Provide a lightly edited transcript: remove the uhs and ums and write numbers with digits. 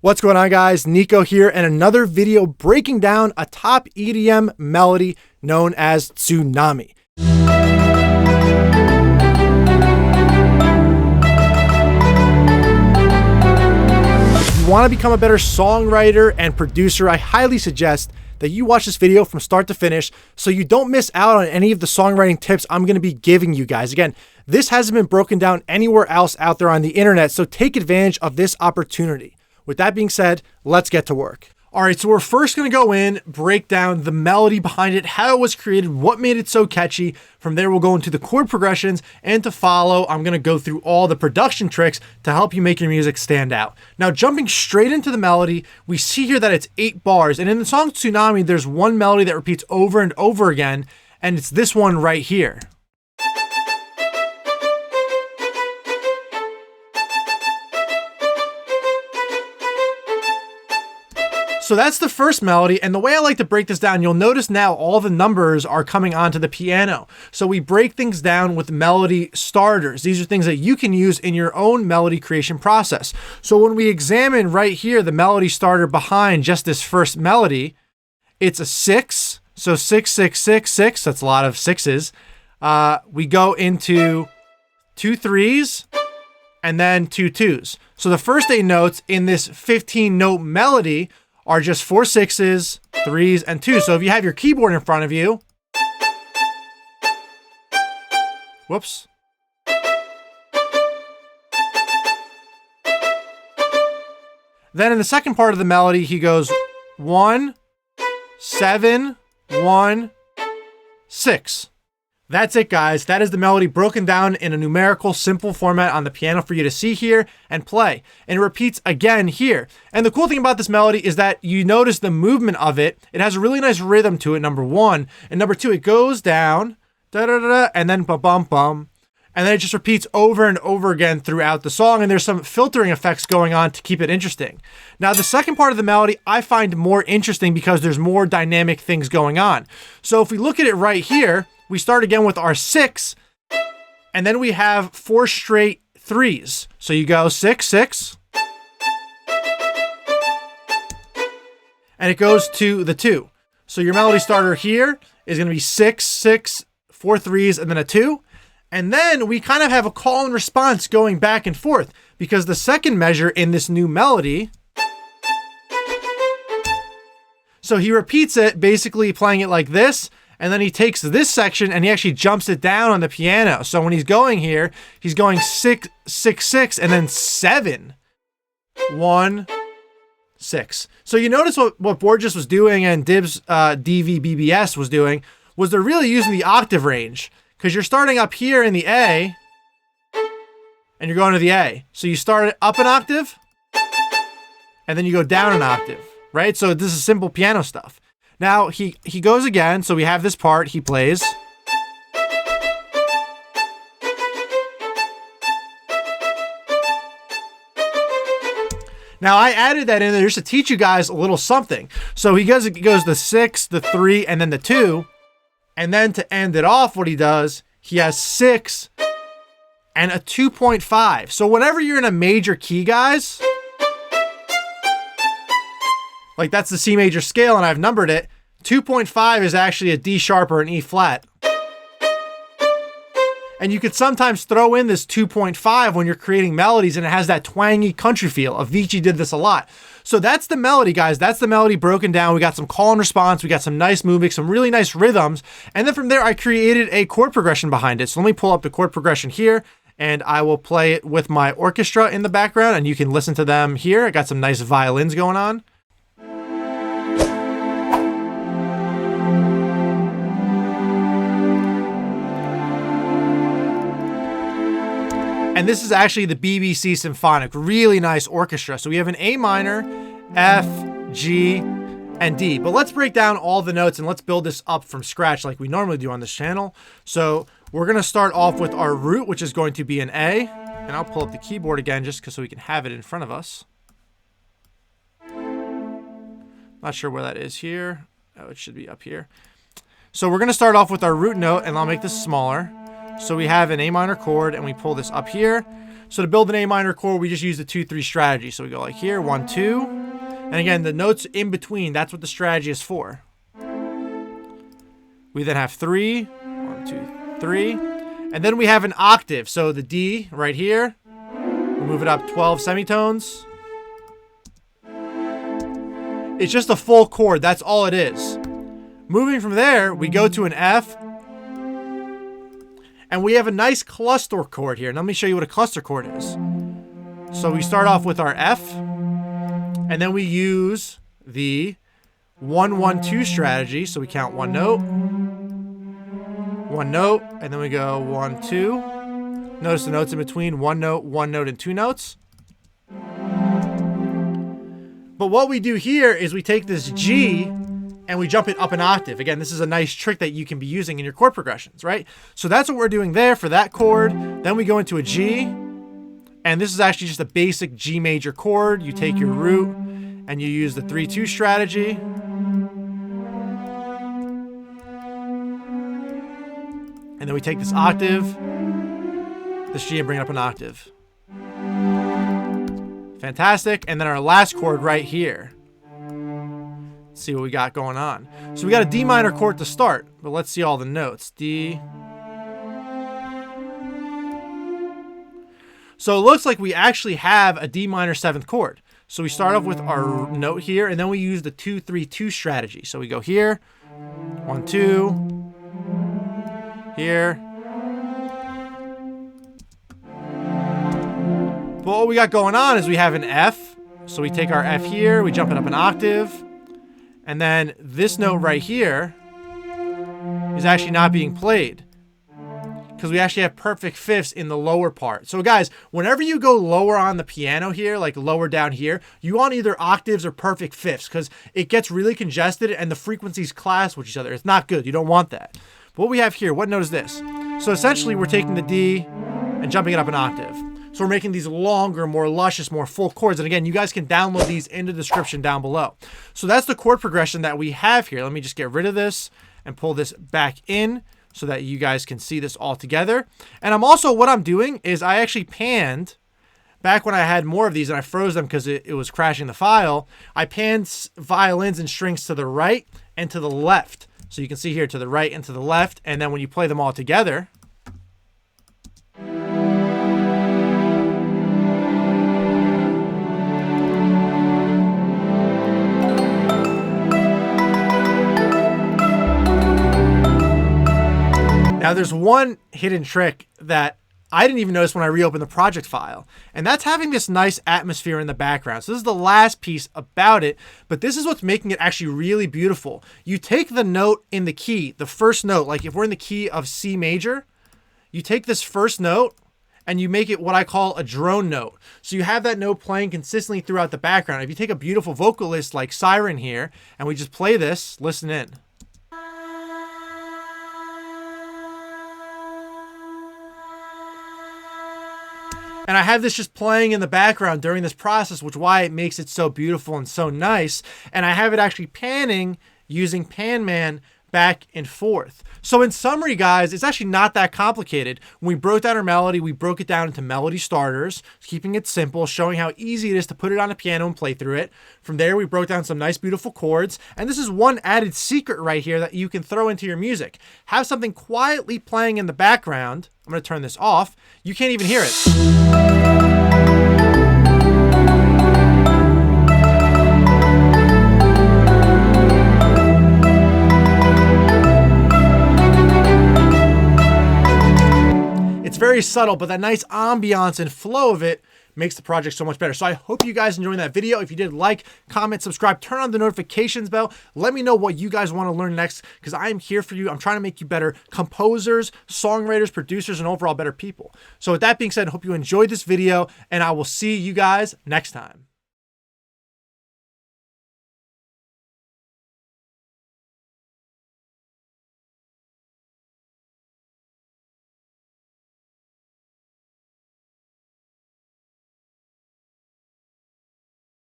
What's going on, guys? Nico here, and another video breaking down a top EDM melody known as Tsunami. If you want to become a better songwriter and producer, I highly suggest that you watch this video from start to finish so you don't miss out on any of the songwriting tips I'm going to be giving you guys. Again, this hasn't been broken down anywhere else out there on the internet, so take advantage of this opportunity. With that being said, let's get to work. All right, so we're first going to go in, break down the melody behind it, how it was created, what made it so catchy. From there, we'll go into the chord progressions, and to follow, I'm going to go through all the production tricks to help you make your music stand out. Now, jumping straight into the melody, we see here that it's 8 bars, and in the song Tsunami, there's one melody that repeats over and over again, and it's this one right here. So that's the first melody, and the way I like to break this down, you'll notice now all the numbers are coming onto the piano. So we break things down with melody starters. These are things that you can use in your own melody creation process. So when we examine right here, the melody starter behind just this first melody, it's a 6. So 6, 6, 6, 6, that's a lot of sixes. We go into 2 3s and then 2 2s. So the first 8 notes in this 15-note melody are just 4 6s, 3s, and 2s. So if you have your keyboard in front of you, whoops. Then in the second part of the melody, he goes 1, 7, 1, 6. That's it, guys. That is the melody broken down in a numerical, simple format on the piano for you to see here and play. And it repeats again here. And the cool thing about this melody is that you notice the movement of it. It has a really nice rhythm to it, number one. And number two, it goes down, da-da-da-da, and then bum-bum-bum. And then it just repeats over and over again throughout the song. And there's some filtering effects going on to keep it interesting. Now, the second part of the melody I find more interesting because there's more dynamic things going on. So if we look at it right here, we start again with our 6, and then we have 4 straight 3s. So you go 6, 6, and it goes to the 2. So your melody starter here is going to be 6, 6, 4 3s, and then a 2. And then we kind of have a call and response going back and forth because the second measure in this new melody, so he repeats it, basically playing it like this. And then he takes this section and he actually jumps it down on the piano. So when he's going here, he's going 6, 6, 6, and then 7, 1, 6. So you notice what Borges was doing and Dibs DVBBS was doing was they're really using the octave range because you're starting up here in the A and you're going to the A. So you start up an octave and then you go down an octave, right? So this is simple piano stuff. Now, he goes again, so we have this part, he plays. Now, I added that in there just to teach you guys a little something. So he goes the 6, the 3, and then the 2. And then to end it off, what he does, he has 6 and a 2.5. So whenever you're in a major key, guys, like that's the C major scale and I've numbered it, 2.5 is actually a D sharp or an E flat. And you could sometimes throw in this 2.5 when you're creating melodies and it has that twangy country feel. Avicii did this a lot. So that's the melody, guys. That's the melody broken down. We got some call and response. We got some nice moving, some really nice rhythms. And then from there, I created a chord progression behind it. So let me pull up the chord progression here and I will play it with my orchestra in the background and you can listen to them here. I got some nice violins going on. And this is actually the BBC Symphonic, really nice orchestra. So we have an A minor, F, G, and D. But let's break down all the notes and let's build this up from scratch like we normally do on this channel. So we're going to start off with our root, which is going to be an A. And I'll pull up the keyboard again just so we can have it in front of us. Not sure where that is here. Oh, it should be up here. So we're going to start off with our root note, and I'll make this smaller. So we have an A minor chord, and we pull this up here. So to build an A minor chord, we just use the 2-3 strategy. So we go like here, 1, 2. And again, the notes in between, that's what the strategy is for. We then have 3, 1, 2, 3. And then we have an octave. So the D right here, we move it up 12 semitones. It's just a full chord. That's all it is. Moving from there, we go to an F. And we have a nice cluster chord here. And let me show you what a cluster chord is. So we start off with our F. And then we use the 1-1-2 strategy. So we count one note. One note. And then we go 1, 2. Notice the notes in between. One note, and 2 notes. But what we do here is we take this G and we jump it up an octave. Again, this is a nice trick that you can be using in your chord progressions, right? So that's what we're doing there for that chord. Then we go into a G, and this is actually just a basic G major chord. You take your root and you use the 3-2 strategy. And then we take this octave, this G, and bring it up an octave. Fantastic. And then our last chord right here. Let's see what we got going on. So we got a D minor chord to start, but let's see all the notes. D. So it looks like we actually have a D minor 7th chord. So we start off with our note here, and then we use the 2-3-2 strategy. So we go here, 1, 2, here. But what we got going on is we have an F. So we take our F here, we jump it up an octave. And then this note right here is actually not being played because we actually have perfect fifths in the lower part. So guys, whenever you go lower on the piano here, like lower down here, you want either octaves or perfect fifths because it gets really congested and the frequencies clash with each other. It's not good. You don't want that. But what we have here, what note is this? So essentially we're taking the D and jumping it up an octave. So we're making these longer, more luscious, more full chords. And again, you guys can download these in the description down below. So that's the chord progression that we have here. Let me just get rid of this and pull this back in so that you guys can see this all together. And what I'm doing is I actually panned, back when I had more of these and I froze them because it was crashing the file, I panned violins and strings to the right and to the left. So you can see here to the right and to the left. And then when you play them all together, now, there's one hidden trick that I didn't even notice when I reopened the project file, and that's having this nice atmosphere in the background. So this is the last piece about it, but this is what's making it actually really beautiful. You take the note in the key, the first note, like if we're in the key of C major, you take this first note and you make it what I call a drone note. So you have that note playing consistently throughout the background. If you take a beautiful vocalist like Siren here, and we just play this, listen in. And I have this just playing in the background during this process, which is why it makes it so beautiful and so nice. And I have it actually panning using PanMan back and forth. So in summary, guys, it's actually not that complicated. When we broke down our melody, we broke it down into melody starters, keeping it simple, showing how easy it is to put it on a piano and play through it. From there, we broke down some nice, beautiful chords. And this is one added secret right here that you can throw into your music. Have something quietly playing in the background. I'm going to turn this off. You can't even hear it. It's very subtle, but that nice ambiance and flow of it makes the project so much better. So I hope you guys enjoyed that video. If you did, like, comment, subscribe, turn on the notifications bell. Let me know what you guys want to learn next because I am here for you. I'm trying to make you better composers, songwriters, producers, and overall better people. So with that being said, I hope you enjoyed this video, and I will see you guys next time.